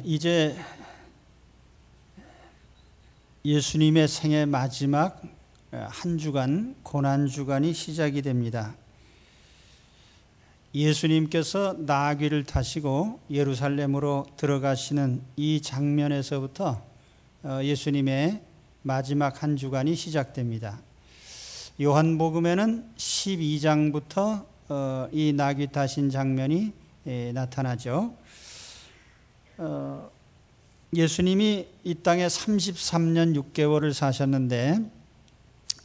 이제 예수님의 생애 마지막 한 주간, 고난주간이 시작이 됩니다. 예수님께서 나귀를 타시고 예루살렘으로 들어가시는 이 장면에서부터 예수님의 마지막 한 주간이 시작됩니다. 요한복음에는 12장부터 이 나귀 타신 장면이 나타나죠. 예수님이 이 땅에 33년 6개월을 사셨는데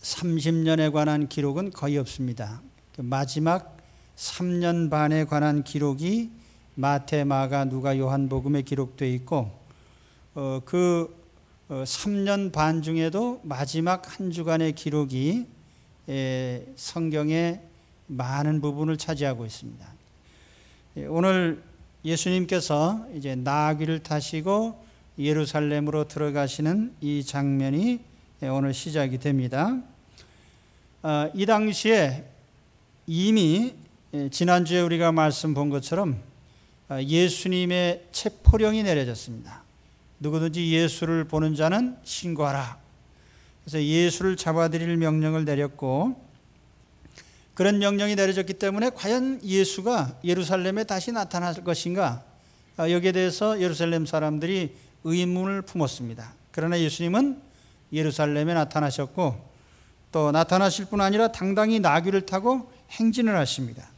30년에 관한 기록은 거의 없습니다. 마지막 3년 반에 관한 기록이 마태, 마가, 누가, 요한복음에 기록되어 있고 그 3년 반 중에도 마지막 한 주간의 기록이 성경의 많은 부분을 차지하고 있습니다. 오늘 예수님께서 이제 나귀를 타시고 예루살렘으로 들어가시는 이 장면이 오늘 시작이 됩니다. 이 당시에 이미 지난주에 우리가 말씀 본 것처럼 예수님의 체포령이 내려졌습니다. 누구든지 예수를 보는 자는 신고하라. 그래서 예수를 잡아들일 명령을 내렸고, 그런 명령이 내려졌기 때문에 과연 예수가 예루살렘에 다시 나타날 것인가, 여기에 대해서 예루살렘 사람들이 의문을 품었습니다. 그러나 예수님은 예루살렘에 나타나셨고, 또 나타나실 뿐 아니라 당당히 나귀를 타고 행진을 하십니다.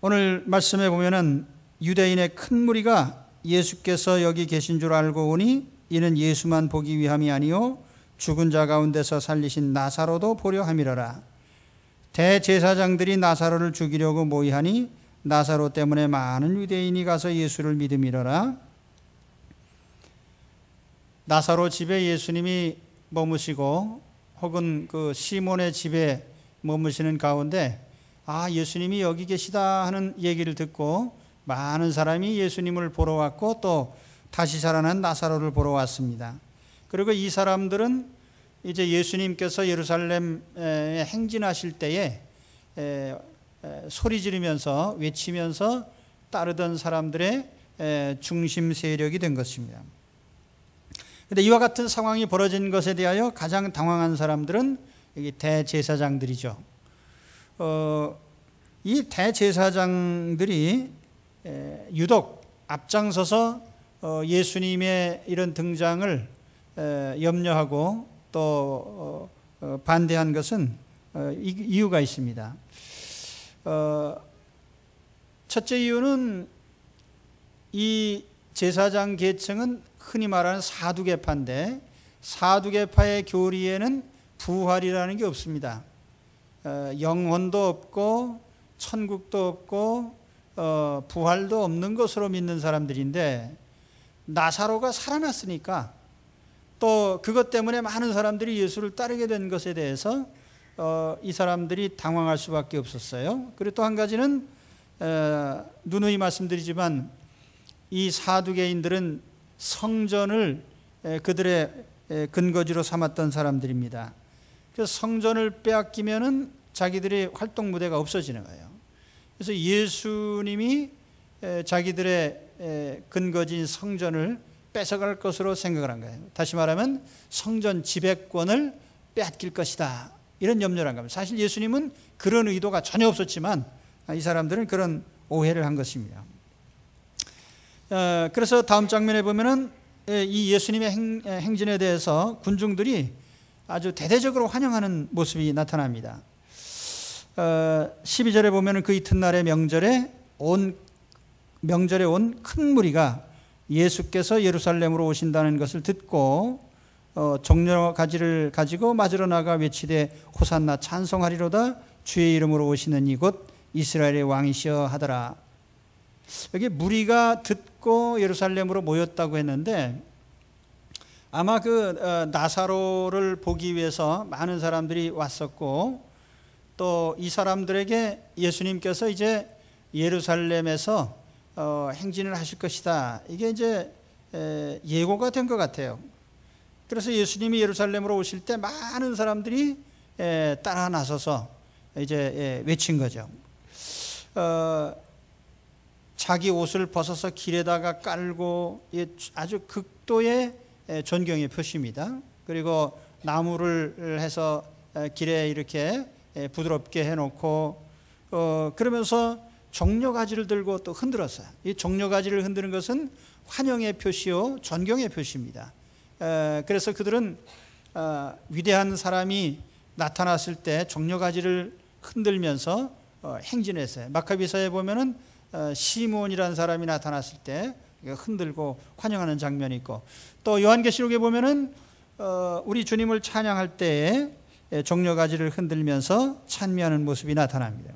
오늘 말씀에 보면은 유대인의 큰 무리가 예수께서 여기 계신 줄 알고 오니 이는 예수만 보기 위함이 아니요 죽은 자 가운데서 살리신 나사로도 보려 함이러라. 대제사장들이 나사로를 죽이려고 모의하니 나사로 때문에 많은 유대인이 가서 예수를 믿음이러라. 나사로 집에 예수님이 머무시고 혹은 그 시몬의 집에 머무시는 가운데 예수님이 여기 계시다 하는 얘기를 듣고 많은 사람이 예수님을 보러 왔고 또 다시 살아난 나사로를 보러 왔습니다. 그리고 이 사람들은 이제 예수님께서 예루살렘에 행진하실 때에 소리 지르면서 외치면서 따르던 사람들의 중심 세력이 된 것입니다. 그런데 이와 같은 상황이 벌어진 것에 대하여 가장 당황한 사람들은 대제사장들이죠. 이 대제사장들이 유독 앞장서서 예수님의 이런 등장을 염려하고 또 반대한 것은 이유가 있습니다. 첫째 이유는 이 제사장 계층은 흔히 말하는 사두개파인데, 사두개파의 교리에는 부활이라는 게 없습니다. 영혼도 없고 천국도 없고 부활도 없는 것으로 믿는 사람들인데, 나사로가 살아났으니까 또 그것 때문에 많은 사람들이 예수를 따르게 된 것에 대해서 이 사람들이 당황할 수밖에 없었어요. 그리고 또 한 가지는 누누이 말씀드리지만 이 사두개인들은 성전을 그들의 근거지로 삼았던 사람들입니다. 그래서 성전을 빼앗기면은 자기들의 활동 무대가 없어지는 거예요. 그래서 예수님이 자기들의 근거지인 성전을 뺏어갈 것으로 생각을 한 거예요. 다시 말하면 성전 지배권을 빼앗길 것이다, 이런 염려를 한 겁니다. 사실 예수님은 그런 의도가 전혀 없었지만 이 사람들은 그런 오해를 한 것입니다. 그래서 다음 장면에 보면은 이 예수님의 행진에 대해서 군중들이 아주 대대적으로 환영하는 모습이 나타납니다. 12절에 보면은 그 이튿날의 명절에 온 큰 무리가 예수께서 예루살렘으로 오신다는 것을 듣고 종려 가지를 가지고 맞으러 나가 외치되 호산나 찬송하리로다. 주의 이름으로 오시는 이곳 이스라엘의 왕이시여 하더라. 여기 무리가 듣고 예루살렘으로 모였다고 했는데, 아마 그 나사로를 보기 위해서 많은 사람들이 왔었고, 또 이 사람들에게 예수님께서 이제 예루살렘에서 행진을 하실 것이다, 이게 이제 예고가 된 것 같아요. 그래서 예수님이 예루살렘으로 오실 때 많은 사람들이 따라 나서서 이제 외친 거죠. 자기 옷을 벗어서 길에다가 깔고 아주 극도의 존경의 표시입니다. 그리고 나무를 해서 길에 이렇게 부드럽게 해놓고 그러면서 종려가지를 들고 또 흔들었어요. 이 종려가지를 흔드는 것은 환영의 표시요 존경의 표시입니다. 그래서 그들은 위대한 사람이 나타났을 때 종려가지를 흔들면서 행진했어요. 마카비서에 보면은 시몬이라는 사람이 나타났을 때 흔들고 환영하는 장면이 있고, 또 요한계시록에 보면은 우리 주님을 찬양할 때에 종려가지를 흔들면서 찬미하는 모습이 나타납니다.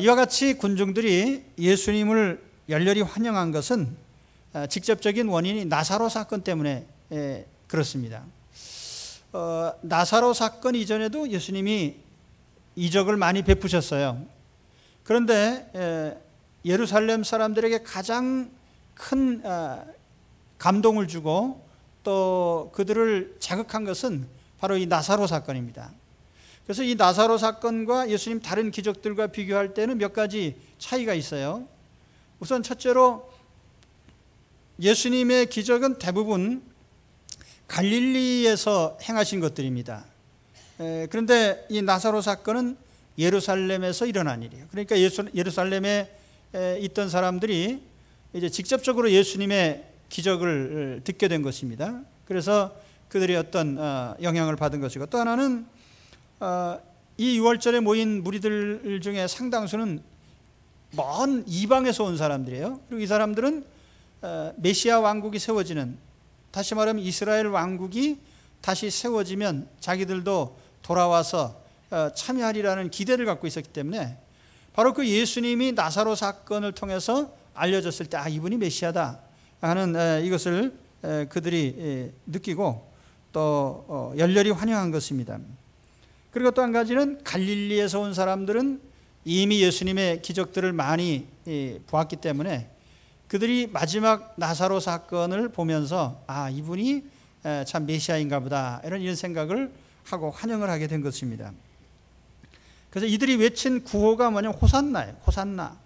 이와 같이 군중들이 예수님을 열렬히 환영한 것은 직접적인 원인이 나사로 사건 때문에 그렇습니다. 나사로 사건 이전에도 예수님이 이적을 많이 베푸셨어요. 그런데 예루살렘 사람들에게 가장 큰 감동을 주고 또 그들을 자극한 것은 바로 이 나사로 사건입니다. 그래서 이 나사로 사건과 예수님 다른 기적들과 비교할 때는 몇 가지 차이가 있어요. 우선 첫째로 예수님의 기적은 대부분 갈릴리에서 행하신 것들입니다. 그런데 이 나사로 사건은 예루살렘에서 일어난 일이에요. 그러니까 예루살렘에 있던 사람들이 이제 직접적으로 예수님의 기적을 듣게 된 것입니다. 그래서 그들이 어떤 영향을 받은 것이고, 또 하나는 이 유월절에 모인 무리들 중에 상당수는 먼 이방에서 온 사람들이에요. 그리고 이 사람들은 메시아 왕국이 세워지는, 다시 말하면 이스라엘 왕국이 다시 세워지면 자기들도 돌아와서 참여하리라는 기대를 갖고 있었기 때문에 바로 그 예수님이 나사로 사건을 통해서 알려졌을 때 이분이 메시아다 하는 이것을 그들이 느끼고 또 열렬히 환영한 것입니다. 그리고 또 한 가지는 갈릴리에서 온 사람들은 이미 예수님의 기적들을 많이 보았기 때문에 그들이 마지막 나사로 사건을 보면서 이분이 참 메시아인가 보다 이런 생각을 하고 환영을 하게 된 것입니다. 그래서 이들이 외친 구호가 뭐냐면 호산나예요. 호산나.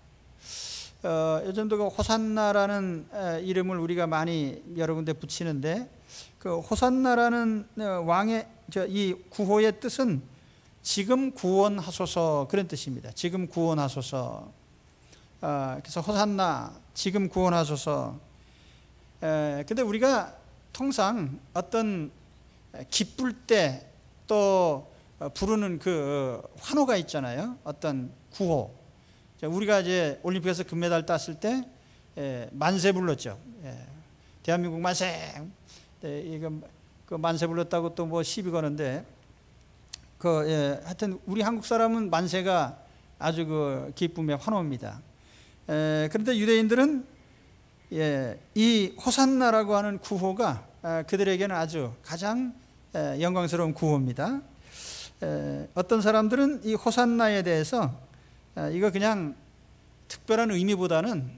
요즘도 그 호산나라는 이름을 우리가 많이 여러 군데 붙이는데, 그 호산나라는 왕의 이 구호의 뜻은 지금 구원하소서 그런 뜻입니다. 지금 구원하소서. 그래서 호산나, 지금 구원하소서. 근데 우리가 통상 어떤 기쁠 때 또 부르는 그 환호가 있잖아요. 어떤 구호. 우리가 이제 올림픽에서 금메달 땄을 때 만세 불렀죠. 대한민국 만세. 이거 그 만세 불렀다고 또 뭐 시비 거는데 하여튼 우리 한국 사람은 만세가 아주 그 기쁨의 환호입니다. 그런데 유대인들은 이 호산나라고 하는 구호가 그들에게는 아주 가장 영광스러운 구호입니다. 어떤 사람들은 이 호산나에 대해서 이거 그냥 특별한 의미보다는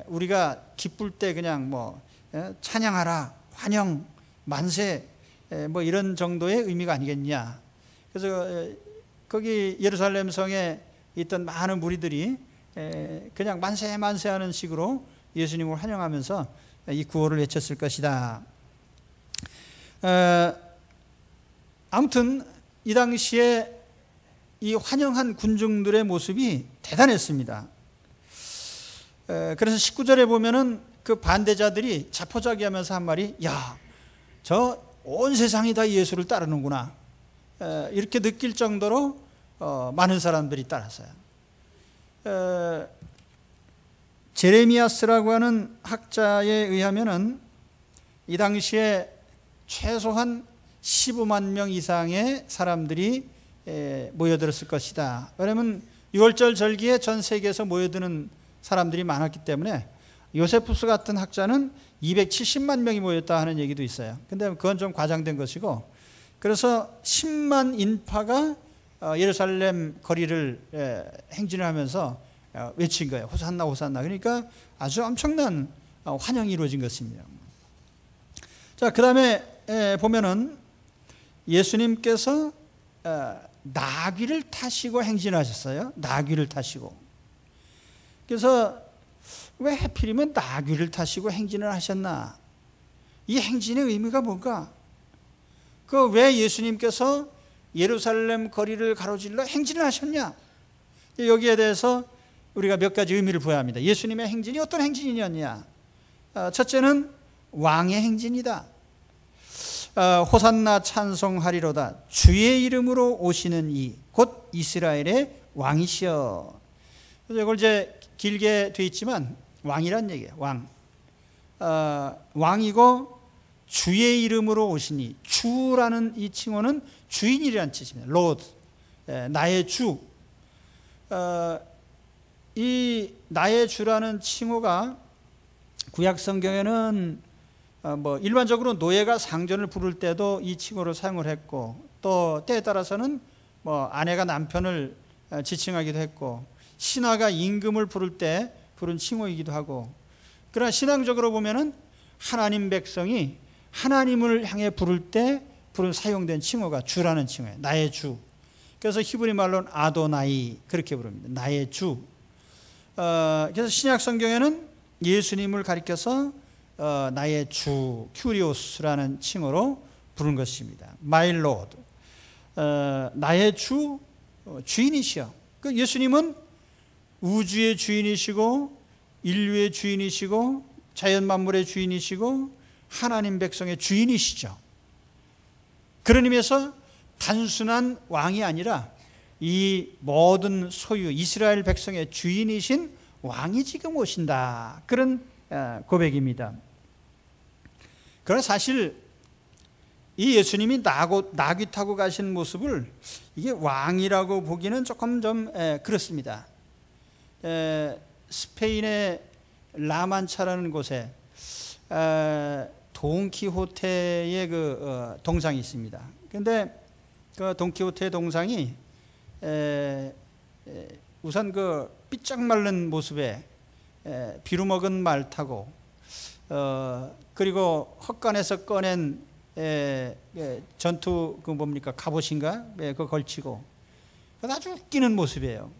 우리가 기쁠 때 그냥 뭐 찬양하라, 환영, 만세 뭐 이런 정도의 의미가 아니겠냐. 그래서 거기 예루살렘 성에 있던 많은 무리들이 그냥 만세 만세 하는 식으로 예수님을 환영하면서 이 구호를 외쳤을 것이다. 아무튼 이 당시에 이 환영한 군중들의 모습이 대단했습니다. 그래서 19절에 보면은 그 반대자들이 자포자기하면서 한 말이, 저 온 세상이 다 예수를 따르는구나, 이렇게 느낄 정도로 많은 사람들이 따랐어요. 제레미야스라고 하는 학자에 의하면은 이 당시에 최소한 15만 명 이상의 사람들이 모여들었을 것이다. 왜냐하면 유월절 절기에 전 세계에서 모여드는 사람들이 많았기 때문에 요세푸스 같은 학자는 270만 명이 모였다 하는 얘기도 있어요. 근데 그건 좀 과장된 것이고, 그래서 10만 인파가 예루살렘 거리를 행진을 하면서 외친 거예요. 호산나 호산나. 그러니까 아주 엄청난 환영이 이루어진 것입니다. 자, 그 다음에 보면은 예수님께서 나귀를 타시고 행진하셨어요. 나귀를 타시고. 그래서 왜 하필이면 나귀를 타시고 행진을 하셨나? 이 행진의 의미가 뭔가? 그 왜 예수님께서 예루살렘 거리를 가로질러 행진을 하셨냐? 여기에 대해서 우리가 몇 가지 의미를 부여야 합니다. 예수님의 행진이 어떤 행진이었냐? 첫째는 왕의 행진이다. 호산나 찬송하리로다. 주의 이름으로 오시는 이 곧 이스라엘의 왕이시여. 그래서 이걸 이제 길게 돼 있지만 왕이란 얘기예요. 왕. 왕이고 주의 이름으로 오시니, 주라는 이 칭호는 주인이라는 뜻입니다. Lord, 나의 주. 이 나의 주라는 칭호가 구약 성경에는 일반적으로 노예가 상전을 부를 때도 이 칭호를 사용을 했고, 또 때에 따라서는 아내가 남편을 지칭하기도 했고, 신하가 임금을 부를 때 부른 칭호이기도 하고, 그러나 신앙적으로 보면은 하나님 백성이 하나님을 향해 부를 때 사용된 칭호가 주라는 칭호예요. 나의 주. 그래서 히브리 말로는 아도나이, 그렇게 부릅니다. 나의 주. 그래서 신약 성경에는 예수님을 가리켜서 나의 주, 큐리오스라는 칭호로 부른 것입니다. My Lord. 나의 주, 주인이시여. 그 예수님은 우주의 주인이시고 인류의 주인이시고 자연 만물의 주인이시고 하나님 백성의 주인이시죠. 그런 의미에서 단순한 왕이 아니라 이 모든 소유 이스라엘 백성의 주인이신 왕이 지금 오신다. 그런 고백입니다. 그러나 사실 이 예수님이 나귀 타고 가신 모습을 이게 왕이라고 보기는 조금 좀 그렇습니다. 스페인의 라만차라는 곳에 돈키호테의 그 동상이 있습니다. 그런데 그 돈키호테 동상이 우선 그 삐쩍 마른 모습에 비루먹은 말 타고 그리고 헛간에서 꺼낸 전투 그 뭡니까 갑옷인가 그거 걸치고 아주 웃기는 모습이에요.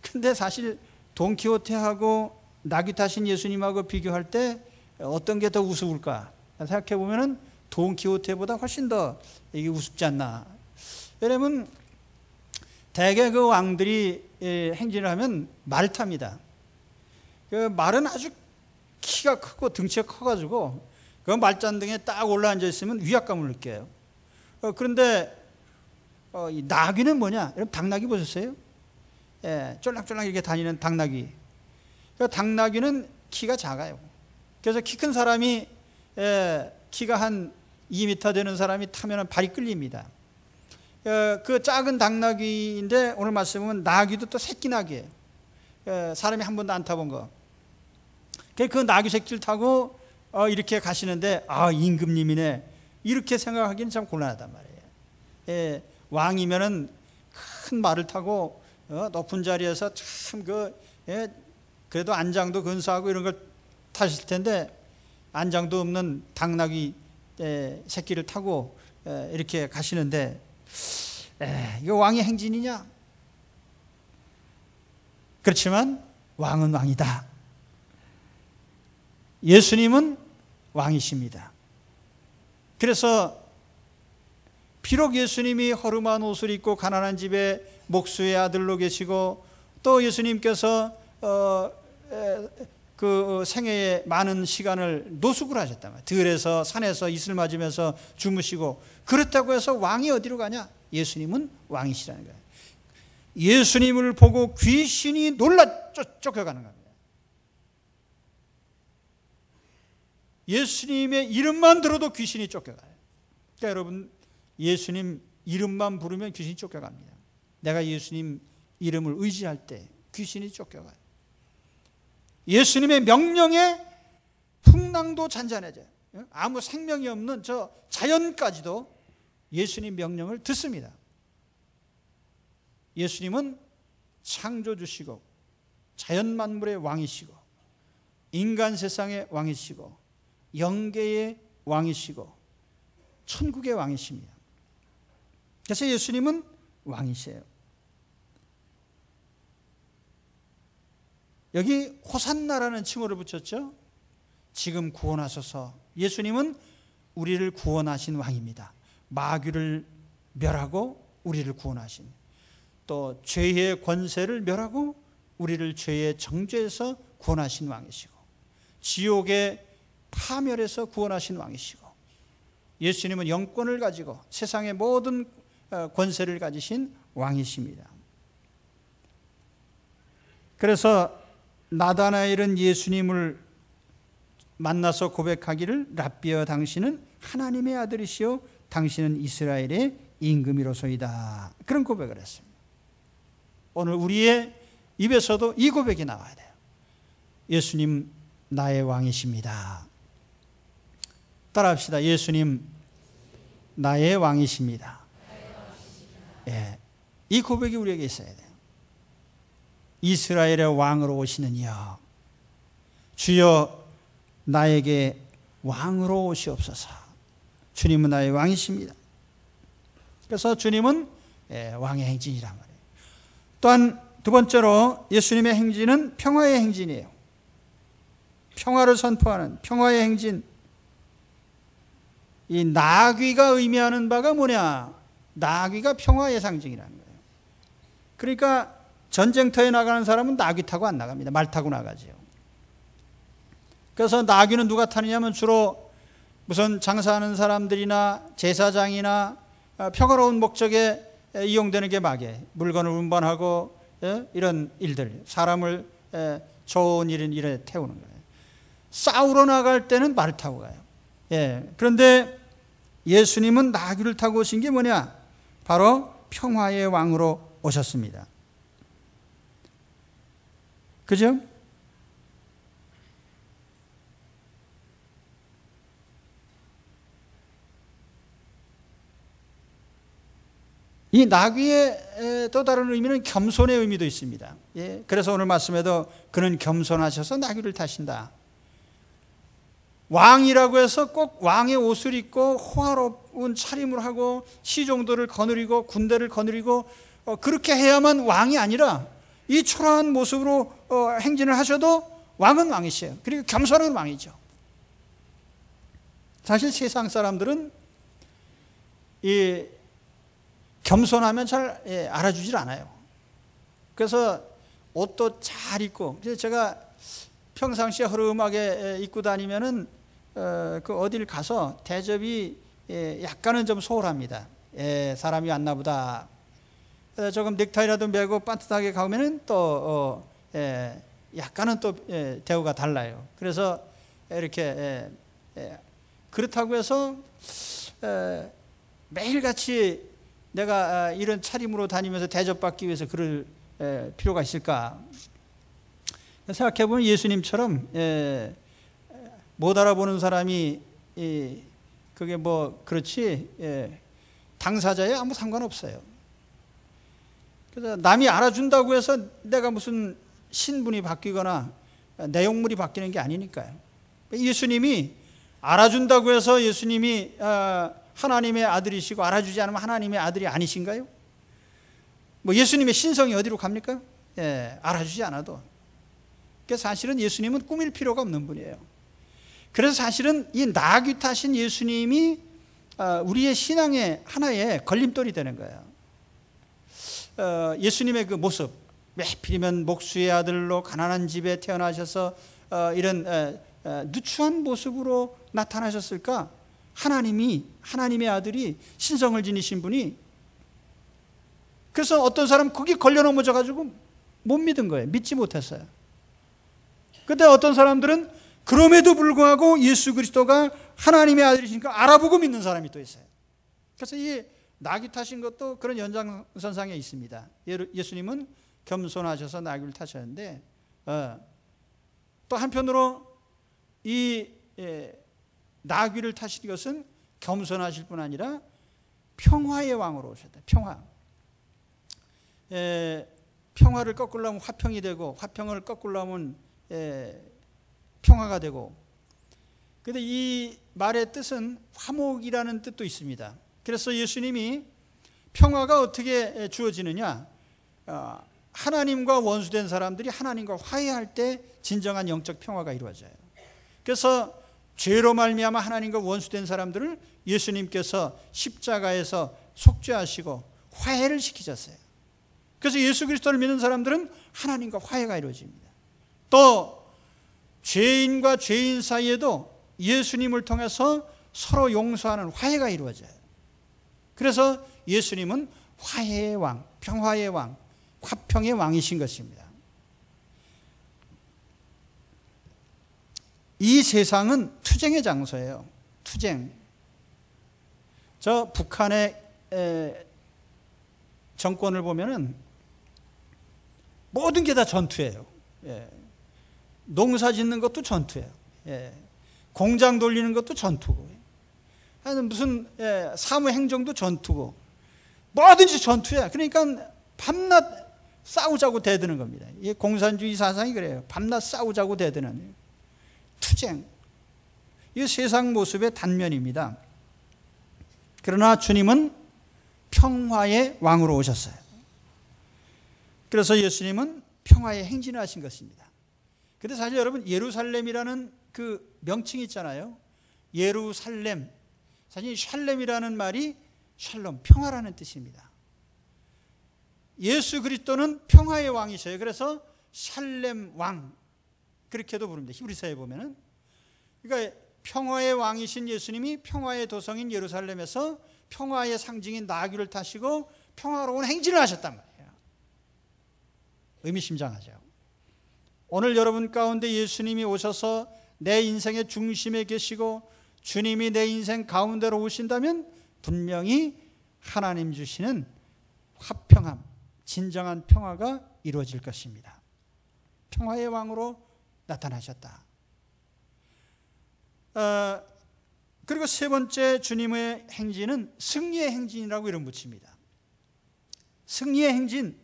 근데 사실 돈키호테하고 나귀 타신 예수님하고 비교할 때 어떤 게 더 우스울까 생각해 보면은 돈키호테보다 훨씬 더 이게 우습지 않나. 왜냐면 대개 그 왕들이 행진을 하면 말을 탑니다. 그 말은 아주 키가 크고 덩치가 커가지고 그 말잔등에 딱 올라앉아 있으면 위압감을 느껴요. 그런데 이 나귀는 뭐냐? 여러분 당나귀 보셨어요? 쫄랑쫄랑 이렇게 다니는 당나귀. 그 당나귀는 키가 작아요. 그래서 키 큰 사람이 키가 한 2m 되는 사람이 타면 발이 끌립니다. 그 작은 당나귀인데 오늘 말씀 보면 나귀도 또 새끼 나귀예요. 사람이 한 번도 안 타본 거. 그 나귀 새끼를 타고 이렇게 가시는데 임금님이네 이렇게 생각하기는 참 곤란하단 말이에요. 왕이면은 큰 말을 타고 높은 자리에서 참 그래도 안장도 근사하고 이런 걸 타실 텐데 안장도 없는 당나귀 새끼를 타고 이렇게 가시는데 이거 왕의 행진이냐? 그렇지만 왕은 왕이다. 예수님은 왕이십니다. 그래서 비록 예수님이 허름한 옷을 입고 가난한 집에 목수의 아들로 계시고 또 예수님께서 그 생애에 많은 시간을 노숙을 하셨단 말이에요. 들에서 산에서 이슬 맞으면서 주무시고 그렇다고 해서 왕이 어디로 가냐? 예수님은 왕이시라는 거예요. 예수님을 보고 귀신이 놀라 쫓겨가는 겁니다. 예수님의 이름만 들어도 귀신이 쫓겨가요. 그러니까 여러분 예수님 이름만 부르면 귀신이 쫓겨갑니다. 내가 예수님 이름을 의지할 때 귀신이 쫓겨가요. 예수님의 명령에 풍랑도 잔잔해져요. 아무 생명이 없는 저 자연까지도 예수님 명령을 듣습니다. 예수님은 창조주시고 자연 만물의 왕이시고 인간 세상의 왕이시고 영계의 왕이시고 천국의 왕이십니다. 그래서 예수님은 왕이세요. 여기 호산나라는 칭호를 붙였죠. 지금 구원하소서. 예수님은 우리를 구원하신 왕입니다. 마귀를 멸하고 우리를 구원하신, 또 죄의 권세를 멸하고 우리를 죄의 정죄에서 구원하신 왕이시고, 지옥의 파멸에서 구원하신 왕이시고, 예수님은 영권을 가지고 세상의 모든 권세를 가지신 왕이십니다. 그래서 나다나엘은 예수님을 만나서 고백하기를, 랍비여 당신은 하나님의 아들이시요 당신은 이스라엘의 임금이로소이다. 그런 고백을 했습니다. 오늘 우리의 입에서도 이 고백이 나와야 돼요. 예수님 나의 왕이십니다. 따라합시다. 예수님 나의 왕이십니다. 예, 이 고백이 우리에게 있어야 돼요. 이스라엘의 왕으로 오시는 이여, 주여 나에게 왕으로 오시옵소서. 주님은 나의 왕이십니다. 그래서 주님은 왕의 행진이란 말이에요. 또한 두 번째로 예수님의 행진은 평화의 행진이에요. 평화를 선포하는 평화의 행진. 이 나귀가 의미하는 바가 뭐냐? 나귀가 평화의 상징이라는 거예요. 그러니까 전쟁터에 나가는 사람은 나귀 타고 안 나갑니다. 말 타고 나가죠. 그래서 나귀는 누가 타느냐면 주로 무슨 장사하는 사람들이나 제사장이나 평화로운 목적에 이용되는 게 막이에요. 물건을 운반하고 이런 일들, 사람을 좋은 일에 태우는 거예요. 싸우러 나갈 때는 말 타고 가요. 그런데 예수님은 나귀를 타고 오신 게 뭐냐? 바로 평화의 왕으로 오셨습니다. 그죠? 이 나귀의 또 다른 의미는 겸손의 의미도 있습니다. 그래서 오늘 말씀에도 그는 겸손하셔서 나귀를 타신다. 왕이라고 해서 꼭 왕의 옷을 입고 호화로운 차림을 하고 시종도를 거느리고 군대를 거느리고 그렇게 해야만 왕이 아니라 이 초라한 모습으로 행진을 하셔도 왕은 왕이시에요. 그리고 겸손한 왕이죠. 사실 세상 사람들은 이 겸손하면 잘 알아주질 않아요. 그래서 옷도 잘 입고, 그래서 제가 평상시에 허름하게 입고 다니면은 그 어딜 가서 대접이 약간은 좀 소홀합니다. 사람이 왔나 보다. 조금 넥타이라도 매고 반듯하게 가면은 또 약간은 또 대우가 달라요. 그래서 이렇게 그렇다고 해서 매일같이 내가 이런 차림으로 다니면서 대접받기 위해서 그럴 필요가 있을까? 생각해보면 예수님처럼 못 알아보는 사람이 그게 뭐 그렇지 당사자에 아무 상관없어요. 그래서 남이 알아준다고 해서 내가 무슨 신분이 바뀌거나 내용물이 바뀌는 게 아니니까요. 예수님이 알아준다고 해서 예수님이 하나님의 아들이시고 알아주지 않으면 하나님의 아들이 아니신가요? 뭐 예수님의 신성이 어디로 갑니까? 알아주지 않아도. 그래서 사실은 예수님은 꾸밀 필요가 없는 분이에요. 그래서 사실은 이 나귀 타신 예수님이 우리의 신앙의 하나의 걸림돌이 되는 거예요. 예수님의 그 모습, 하필이면 목수의 아들로 가난한 집에 태어나셔서 이런 누추한 모습으로 나타나셨을까? 하나님의 아들이 신성을 지니신 분이, 그래서 어떤 사람 거기 걸려 넘어져 가지고 못 믿은 거예요. 믿지 못했어요. 그런데 어떤 사람들은 그럼에도 불구하고 예수 그리스도가 하나님의 아들이시니까 알아보고 믿는 사람이 또 있어요. 그래서 이 나귀 타신 것도 그런 연장선상에 있습니다. 예수님은 겸손하셔서 나귀를 타셨는데 또 한편으로 이 나귀를 타신 것은 겸손하실 뿐 아니라 평화의 왕으로 오셨다. 평화를 꺾으려면 화평이 되고, 화평을 꺾으려면 평화가 되고. 그런데 이 말의 뜻은 화목이라는 뜻도 있습니다. 그래서 예수님이 평화가 어떻게 주어지느냐, 하나님과 원수된 사람들이 하나님과 화해할 때 진정한 영적 평화가 이루어져요. 그래서 죄로 말미암아 하나님과 원수된 사람들을 예수님께서 십자가에서 속죄하시고 화해를 시키셨어요. 그래서 예수 그리스도를 믿는 사람들은 하나님과 화해가 이루어집니다. 또 죄인과 죄인 사이에도 예수님을 통해서 서로 용서하는 화해가 이루어져요. 그래서 예수님은 화해의 왕, 평화의 왕, 화평의 왕이신 것입니다. 이 세상은 투쟁의 장소예요. 투쟁. 저 북한의 정권을 보면은 모든 게 다 전투예요. 농사 짓는 것도 전투예요. 공장 돌리는 것도 전투고, 무슨 사무 행정도 전투고, 뭐든지 전투야. 그러니까 밤낮 싸우자고 대드는 겁니다. 이 공산주의 사상이 그래요. 밤낮 싸우자고 대드는 투쟁. 이 세상 모습의 단면입니다. 그러나 주님은 평화의 왕으로 오셨어요. 그래서 예수님은 평화의 행진을 하신 것입니다. 근데 사실 여러분, 예루살렘이라는 그 명칭이 있잖아요. 예루살렘. 사실 샬렘이라는 말이 샬롬, 평화라는 뜻입니다. 예수 그리스도는 평화의 왕이셔요. 그래서 샬렘 왕, 그렇게도 부릅니다. 히브리서에 보면은. 그러니까 평화의 왕이신 예수님이 평화의 도성인 예루살렘에서 평화의 상징인 나귀를 타시고 평화로운 행진을 하셨단 말이에요. 의미심장하죠. 오늘 여러분 가운데 예수님이 오셔서 내 인생의 중심에 계시고 주님이 내 인생 가운데로 오신다면 분명히 하나님 주시는 화평함, 진정한 평화가 이루어질 것입니다. 평화의 왕으로 나타나셨다. 그리고 세 번째 주님의 행진은 승리의 행진이라고 이름 붙입니다. 승리의 행진.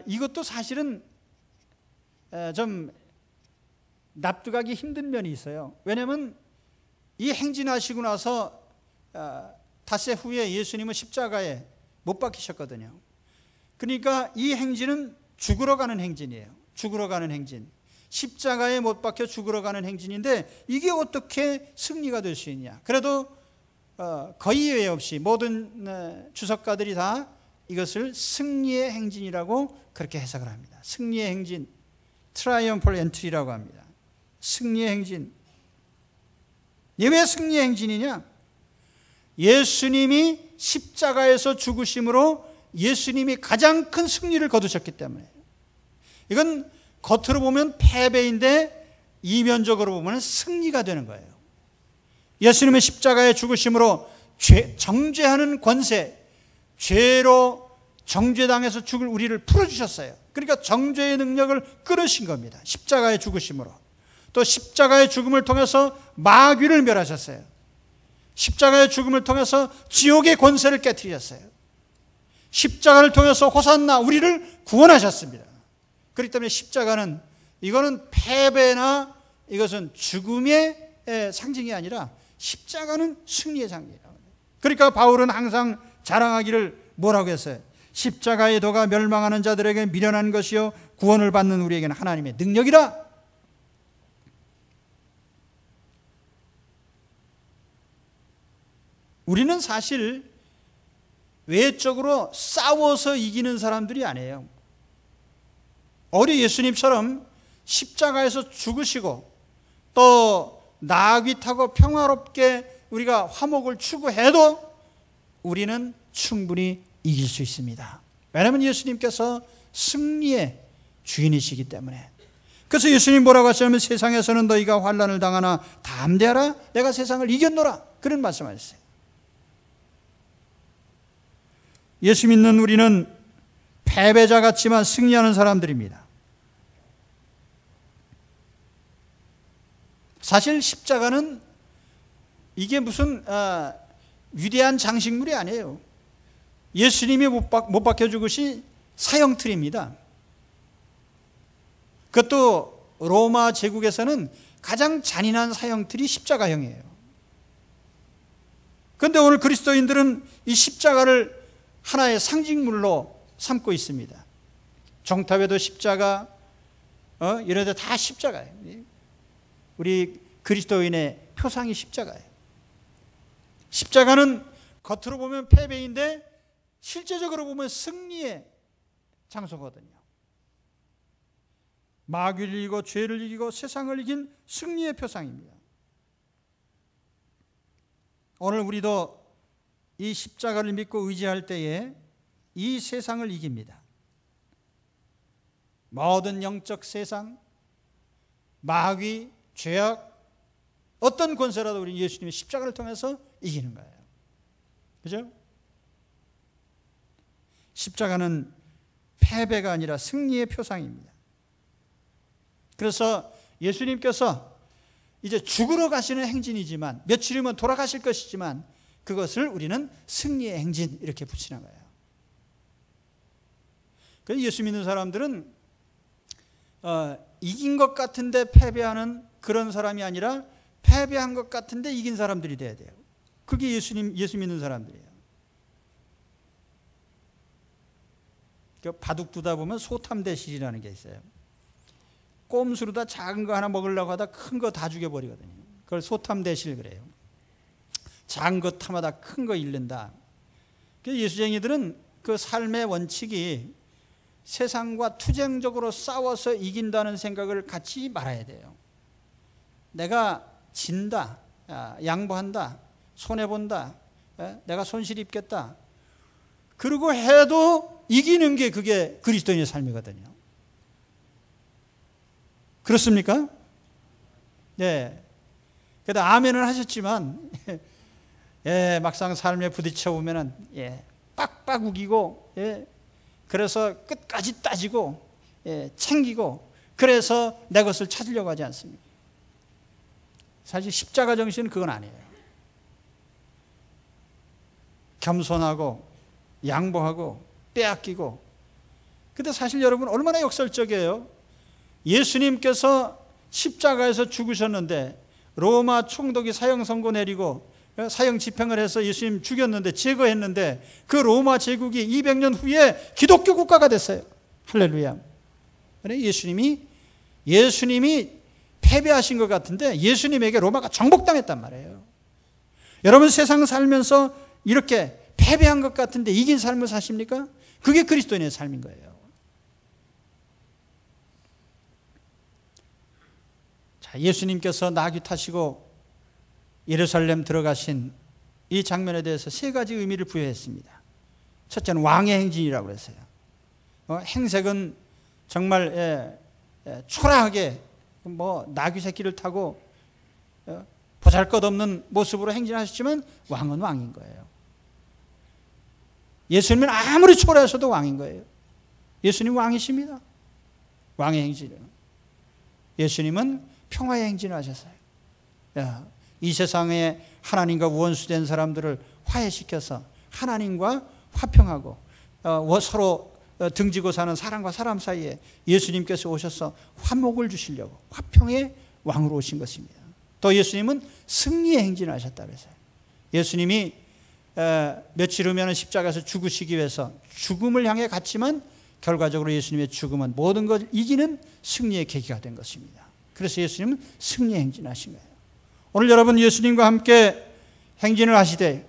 이것도 사실은 좀 납득하기 힘든 면이 있어요. 왜냐하면 이 행진하시고 나서 닷새 후에 예수님은 십자가에 못 박히셨거든요. 그러니까 이 행진은 죽으러 가는 행진이에요. 죽으러 가는 행진. 십자가에 못 박혀 죽으러 가는 행진인데 이게 어떻게 승리가 될 수 있냐. 그래도 거의 예외 없이 모든 주석가들이 다 이것을 승리의 행진이라고 그렇게 해석을 합니다. 승리의 행진, 트라이엄플 엔트리라고 합니다. 승리의 행진. 왜 승리의 행진이냐? 예수님이 십자가에서 죽으심으로 예수님이 가장 큰 승리를 거두셨기 때문에. 이건 겉으로 보면 패배인데 이면적으로 보면 승리가 되는 거예요. 예수님의 십자가에 죽으심으로 정죄하는 권세, 죄로 정죄당해서 죽을 우리를 풀어주셨어요. 그러니까 정죄의 능력을 끊으신 겁니다. 십자가의 죽으심으로. 또 십자가의 죽음을 통해서 마귀를 멸하셨어요. 십자가의 죽음을 통해서 지옥의 권세를 깨뜨리셨어요. 십자가를 통해서 호산나 우리를 구원하셨습니다. 그렇기 때문에 십자가는 이거는 패배나 이것은 죽음의 상징이 아니라 십자가는 승리의 상징이라고 합니다. 그러니까 바울은 항상 자랑하기를 뭐라고 했어요? 십자가의 도가 멸망하는 자들에게 미련한 것이요 구원을 받는 우리에게는 하나님의 능력이라. 우리는 사실 외적으로 싸워서 이기는 사람들이 아니에요. 어리 예수님처럼 십자가에서 죽으시고 또 나귀 타고 평화롭게 우리가 화목을 추구해도 우리는 충분히 이길 수 있습니다. 왜냐하면 예수님께서 승리의 주인이시기 때문에. 그래서 예수님 뭐라고 하시냐면 세상에서는 너희가 환난을 당하나 담대하라 내가 세상을 이겼노라 그런 말씀하셨어요. 예수 믿는 우리는 패배자 같지만 승리하는 사람들입니다. 사실 십자가는 이게 무슨 위대한 장식물이 아니에요. 예수님이 못 박혀 죽으신 사형틀입니다. 그것도 로마 제국에서는 가장 잔인한 사형틀이 십자가형이에요. 그런데 오늘 그리스도인들은 이 십자가를 하나의 상징물로 삼고 있습니다. 정탑에도 십자가, 이런 데 다 십자가예요. 우리 그리스도인의 표상이 십자가예요. 십자가는 겉으로 보면 패배인데 실제적으로 보면 승리의 장소거든요. 마귀를 이기고 죄를 이기고 세상을 이긴 승리의 표상입니다. 오늘 우리도 이 십자가를 믿고 의지할 때에 이 세상을 이깁니다. 모든 영적 세상, 마귀, 죄악, 어떤 권세라도 우리 예수님의 십자가를 통해서 이기는 거예요. 그죠? 십자가는 패배가 아니라 승리의 표상입니다. 그래서 예수님께서 이제 죽으러 가시는 행진이지만, 며칠 후면 돌아가실 것이지만, 그것을 우리는 승리의 행진 이렇게 붙이는 거예요. 그래서 예수 믿는 사람들은 이긴 것 같은데 패배하는 그런 사람이 아니라 패배한 것 같은데 이긴 사람들이 돼야 돼요. 그게 예수 믿는 사람들이에요. 바둑 두다 보면 소탐대실이라는 게 있어요. 꼼수로다 작은 거 하나 먹으려고 하다 큰 거 다 죽여버리거든요. 그걸 소탐대실 그래요. 작은 것 탐하다 큰 거 잃는다. 예수쟁이들은 그 삶의 원칙이 세상과 투쟁적으로 싸워서 이긴다는 생각을 갖지 말아야 돼요. 내가 진다, 양보한다, 손해본다, 내가 손실 입겠다, 그러고 해도 이기는 게 그게 그리스도인의 삶이거든요. 그렇습니까? 네. 그래도 아멘은 하셨지만 막상 삶에 부딪혀 보면은 빡빡 우기고, 그래서 끝까지 따지고, 챙기고, 그래서 내 것을 찾으려고 하지 않습니다. 사실 십자가 정신은 그건 아니에요. 겸손하고 양보하고 빼앗기고. 근데 사실 여러분 얼마나 역설적이에요. 예수님께서 십자가에서 죽으셨는데 로마 총독이 사형 선고 내리고 사형 집행을 해서 예수님 죽였는데, 제거했는데, 그 로마 제국이 200년 후에 기독교 국가가 됐어요. 할렐루야. 예수님이 패배하신 것 같은데 예수님에게 로마가 정복당했단 말이에요. 여러분 세상 살면서 이렇게 패배한 것 같은데 이긴 삶을 사십니까? 그게 그리스도인의 삶인 거예요. 자, 예수님께서 나귀 타시고 예루살렘 들어가신 이 장면에 대해서 세 가지 의미를 부여했습니다. 첫째는 왕의 행진이라고 했어요. 행색은 정말 초라하게 나귀 새끼를 타고 보잘것없는 모습으로 행진하셨지만 왕은 왕인 거예요. 예수님은 아무리 초라하셔도 왕인 거예요. 예수님 왕이십니다. 왕의 행진은. 예수님은 평화의 행진을 하셨어요. 이 세상에 하나님과 원수된 사람들을 화해시켜서 하나님과 화평하고 서로 등지고 사는 사람과 사람 사이에 예수님께서 오셔서 화목을 주시려고 화평의 왕으로 오신 것입니다. 또 예수님은 승리의 행진을 하셨다 그랬어요. 예수님이 며칠 후면 십자가에서 죽으시기 위해서 죽음을 향해 갔지만 결과적으로 예수님의 죽음은 모든 걸 이기는 승리의 계기가 된 것입니다. 그래서 예수님은 승리의 행진을 하신 거예요. 오늘 여러분 예수님과 함께 행진을 하시되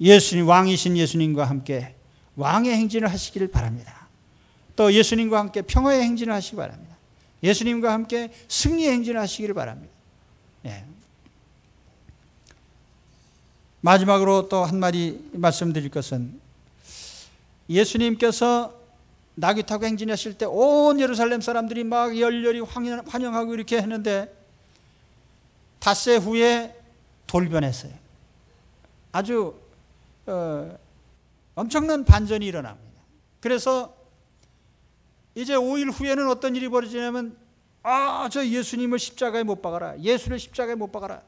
예수님, 왕이신 예수님과 함께 왕의 행진을 하시기를 바랍니다. 또 예수님과 함께 평화의 행진을 하시기 바랍니다. 예수님과 함께 승리의 행진을 하시기를 바랍니다. 마지막으로 또 한마디 말씀드릴 것은, 예수님께서 나귀 타고 행진하실 때 온 예루살렘 사람들이 막 열렬히 환영하고 이렇게 했는데 닷새 후에 돌변했어요. 아주 엄청난 반전이 일어납니다. 그래서 이제 5일 후에는 어떤 일이 벌어지냐면, 저 예수님을 십자가에 못 박아라, 예수를 십자가에 못 박아라.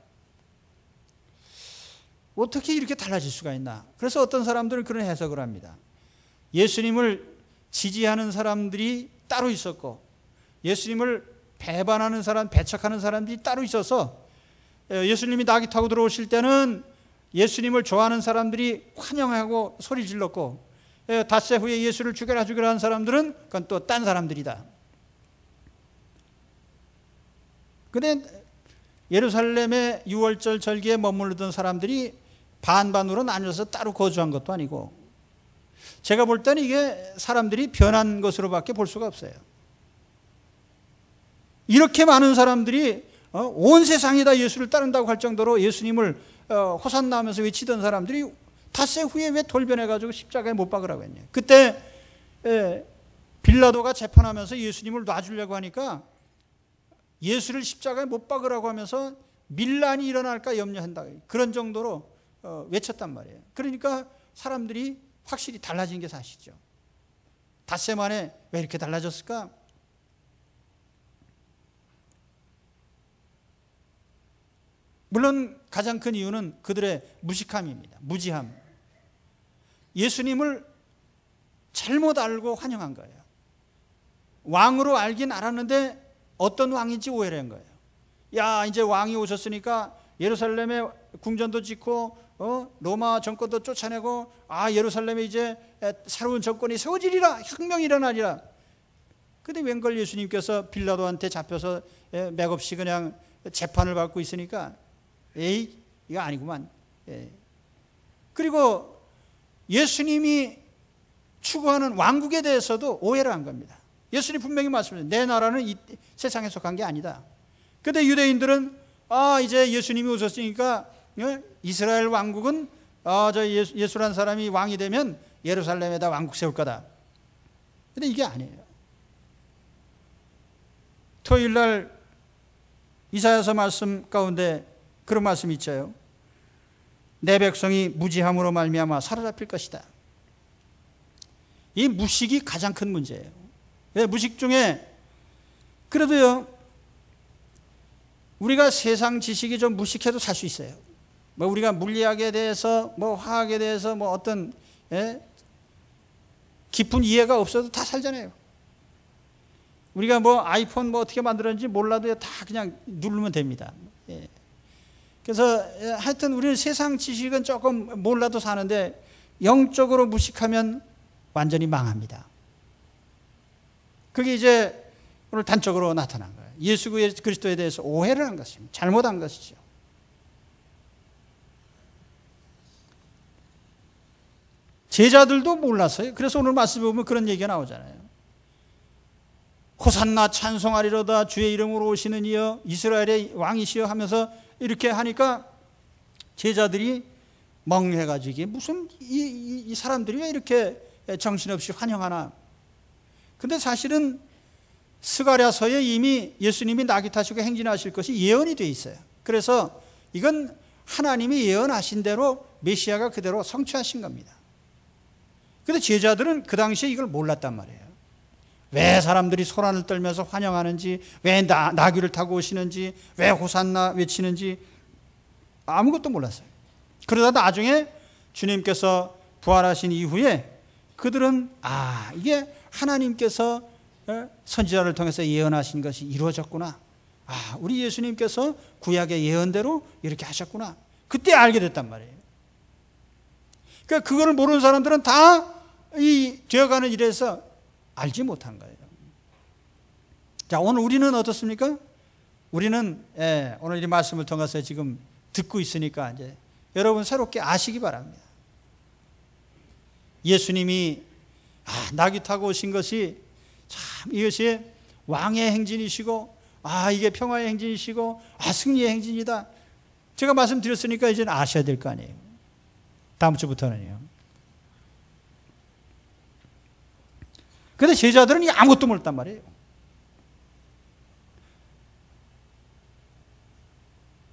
어떻게 이렇게 달라질 수가 있나? 그래서 어떤 사람들은 그런 해석을 합니다. 예수님을 지지하는 사람들이 따로 있었고 예수님을 배반하는 사람, 배척하는 사람들이 따로 있어서 예수님이 나귀 타고 들어오실 때는 예수님을 좋아하는 사람들이 환영하고 소리 질렀고, 닷새 후에 예수를 죽여라 하는 사람들은 그건 또 딴 사람들이다. 근데 예루살렘의 유월절 절기에 머무르던 사람들이 반반으로 나뉘어서 따로 거주한 것도 아니고, 제가 볼 때는 이게 사람들이 변한 것으로밖에 볼 수가 없어요. 이렇게 많은 사람들이 온 세상이 다 예수를 따른다고 할 정도로 예수님을 호산나 하면서 외치던 사람들이 닷새 후에 왜 돌변해가지고 십자가에 못 박으라고 했냐. 그때 빌라도가 재판하면서 예수님을 놔주려고 하니까 예수를 십자가에 못 박으라고 하면서 밀란이 일어날까 염려한다. 그런 정도로 외쳤단 말이에요. 그러니까 사람들이 확실히 달라진 게 사실이죠. 닷새 만에 왜 이렇게 달라졌을까? 물론 가장 큰 이유는 그들의 무식함입니다. 무지함. 예수님을 잘못 알고 환영한 거예요. 왕으로 알긴 알았는데 어떤 왕인지 오해를 한 거예요. 야, 이제 왕이 오셨으니까 예루살렘에 궁전도 짓고 로마 정권도 쫓아내고, 예루살렘에 이제 새로운 정권이 세워지리라, 혁명이 일어나리라. 근데 웬걸 예수님께서 빌라도한테 잡혀서 맥없이 그냥 재판을 받고 있으니까 에이, 이거 아니구만. 그리고 예수님이 추구하는 왕국에 대해서도 오해를 한 겁니다. 예수님 분명히 말씀하셨어요. 내 나라는 이 세상에 속한 게 아니다. 근데 유대인들은 이제 예수님이 오셨으니까 이스라엘 왕국은 저 예수라는 사람이 왕이 되면 예루살렘에다 왕국 세울 거다. 근데 이게 아니에요. 토요일 날 이사야서 말씀 가운데 그런 말씀이 있죠. 내 백성이 무지함으로 말미암아 사로잡힐 것이다. 이 무식이 가장 큰 문제예요. 무식 중에 그래도요, 우리가 세상 지식이 좀 무식해도 살 수 있어요. 우리가 물리학에 대해서 화학에 대해서 어떤 깊은 이해가 없어도 다 살잖아요. 우리가 아이폰 어떻게 만들었는지 몰라도 다 그냥 누르면 됩니다. 그래서 하여튼 우리는 세상 지식은 조금 몰라도 사는데 영적으로 무식하면 완전히 망합니다. 그게 이제 오늘 단적으로 나타난 거예요. 예수 그리스도에 대해서 오해를 한 것입니다. 잘못한 것이죠. 제자들도 몰랐어요. 그래서 오늘 말씀에 보면 그런 얘기가 나오잖아요. 호산나 찬송하리로다 주의 이름으로 오시는 이여 이스라엘의 왕이시여 하면서 이렇게 하니까 제자들이 멍해가지고 이게 무슨 이 사람들이 왜 이렇게 정신없이 환영하나. 근데 사실은 스가랴서에 이미 예수님이 나귀 타시고 행진하실 것이 예언이 되어 있어요. 그래서 이건 하나님이 예언하신 대로 메시아가 그대로 성취하신 겁니다. 근데 제자들은 그 당시에 이걸 몰랐단 말이에요. 왜 사람들이 소란을 떨면서 환영하는지, 왜 나귀를 타고 오시는지, 왜 호산나 외치는지 아무것도 몰랐어요. 그러다 나중에 주님께서 부활하신 이후에 그들은 이게 하나님께서 선지자를 통해서 예언하신 것이 이루어졌구나. 우리 예수님께서 구약의 예언대로 이렇게 하셨구나. 그때 알게 됐단 말이에요. 그러니까 그거를 모르는 사람들은 다 이 되어가는 일에서 알지 못한 거예요. 자, 오늘 우리는 어떻습니까? 우리는 오늘 이 말씀을 통해서 지금 듣고 있으니까 이제 여러분 새롭게 아시기 바랍니다. 예수님이 나귀 타고 오신 것이 참 이것이 왕의 행진이시고 이게 평화의 행진이시고 승리의 행진이다. 제가 말씀드렸으니까 이제는 아셔야 될 거 아니에요. 다음 주부터는요. 근데 제자들은 아무것도 몰랐단 말이에요.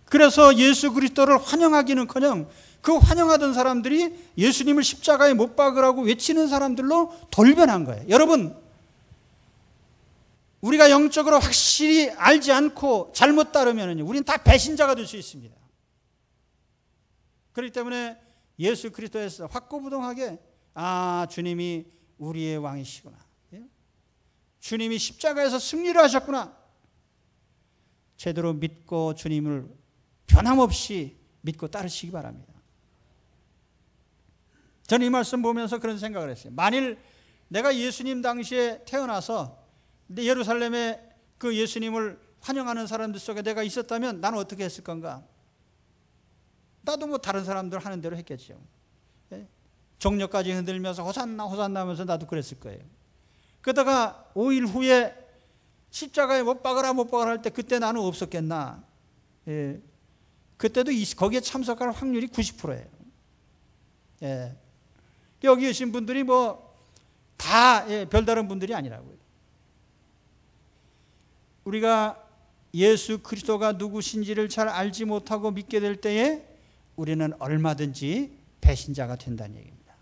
그래서 예수 그리스도를 환영하기는커녕 그 환영하던 사람들이 예수님을 십자가에 못 박으라고 외치는 사람들로 돌변한 거예요. 여러분, 우리가 영적으로 확실히 알지 않고 잘못 따르면 우리는 다 배신자가 될 수 있습니다. 그렇기 때문에 예수 그리스도에서 확고부동하게 주님이 우리의 왕이시구나. 주님이 십자가에서 승리를 하셨구나. 제대로 믿고 주님을 변함없이 믿고 따르시기 바랍니다. 저는 이 말씀 보면서 그런 생각을 했어요. 만일 내가 예수님 당시에 태어나서 예루살렘에 그 예수님을 환영하는 사람들 속에 내가 있었다면 나는 어떻게 했을 건가? 나도 뭐 다른 사람들 하는 대로 했겠죠. 종려까지 흔들면서 호산나 호산나 하면서 나도 그랬을 거예요. 그러다가 5일 후에 십자가에 못 박아라 못 박아라 할 때 그때 나는 없었겠나? 예. 그때도 거기에 참석할 확률이 90%예요. 예. 여기 계신 분들이 뭐 다 별다른 분들이 아니라고요. 우리가 예수 그리스도가 누구신지를 잘 알지 못하고 믿게 될 때에 우리는 얼마든지 배신자가 된다는 얘기입니다.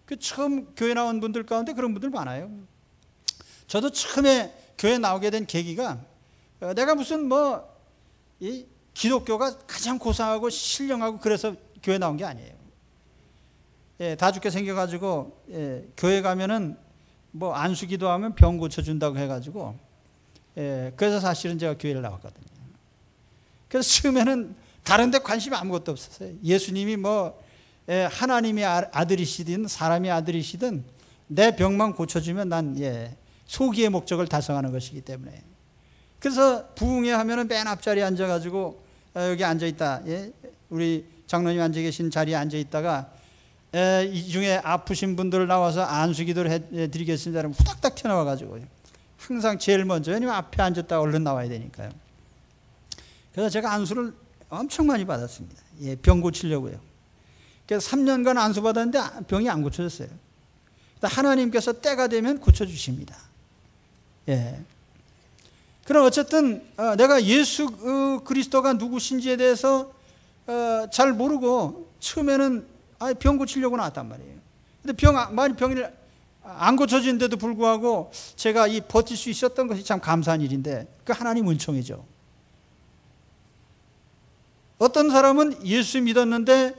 그 처음 교회 나온 분들 가운데 그런 분들 많아요. 저도 처음에 교회 나오게 된 계기가 내가 무슨 이 기독교가 가장 고상하고 신령하고 그래서 교회 나온 게 아니에요. 다 죽게 생겨가지고 교회 가면은 뭐 안수기도 하면 병 고쳐준다고 해가지고 그래서 사실은 제가 교회를 나왔거든요. 그래서 처음에는 다른 데 관심이 아무것도 없었어요. 예수님이 하나님의 아들이시든 사람의 아들이시든 내 병만 고쳐주면 난 소기의 목적을 달성하는 것이기 때문에. 그래서 부흥회 하면은 맨 앞자리에 앉아가지고 여기 앉아있다. 우리 장로님 앉아 계신 자리에 앉아있다가 이 중에 아프신 분들 나와서 안수기도를 해드리겠습니다. 그러면 후닥닥 튀어나와가지고 항상 제일 먼저, 왜냐면 앞에 앉았다 얼른 나와야 되니까요. 그래서 제가 안수를 엄청 많이 받았습니다. 병 고치려고요. 그래서 3년간 안수 받았는데 병이 안 고쳐졌어요. 하나님께서 때가 되면 고쳐주십니다. 그럼 어쨌든 내가 예수 그리스도가 누구신지에 대해서 잘 모르고 처음에는 병 고치려고 나왔단 말이에요. 근데 병이 안 고쳐지는데도 불구하고 제가 버틸 수 있었던 것이 참 감사한 일인데 그 하나님 은총이죠. 어떤 사람은 예수 믿었는데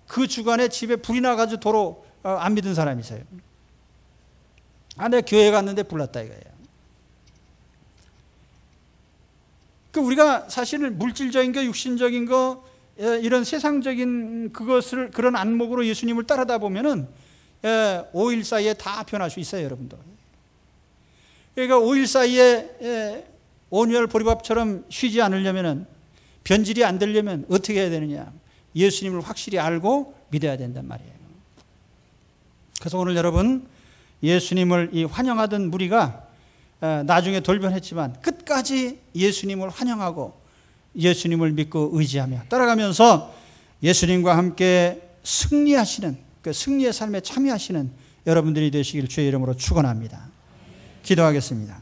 그 주간에 집에 불이 나가지고 도로 안 믿은 사람이 있어요. 내가 교회 갔는데 불났다 이거예요. 그 우리가 사실은 물질적인 거, 육신적인 거, 이런 세상적인 그런 안목으로 예수님을 따르다 보면은 5일 사이에 다 변할 수 있어요, 여러분도. 그러니까 5일 사이에 온유할 보리밥처럼 쉬지 않으려면은, 변질이 안 되려면 어떻게 해야 되느냐? 예수님을 확실히 알고 믿어야 된단 말이에요. 그래서 오늘 여러분, 예수님을 환영하던 무리가 나중에 돌변했지만 끝까지 예수님을 환영하고 예수님을 믿고 의지하며 따라가면서 예수님과 함께 승리하시는, 그 승리의 삶에 참여하시는 여러분들이 되시길 주의 이름으로 축원합니다. 기도하겠습니다.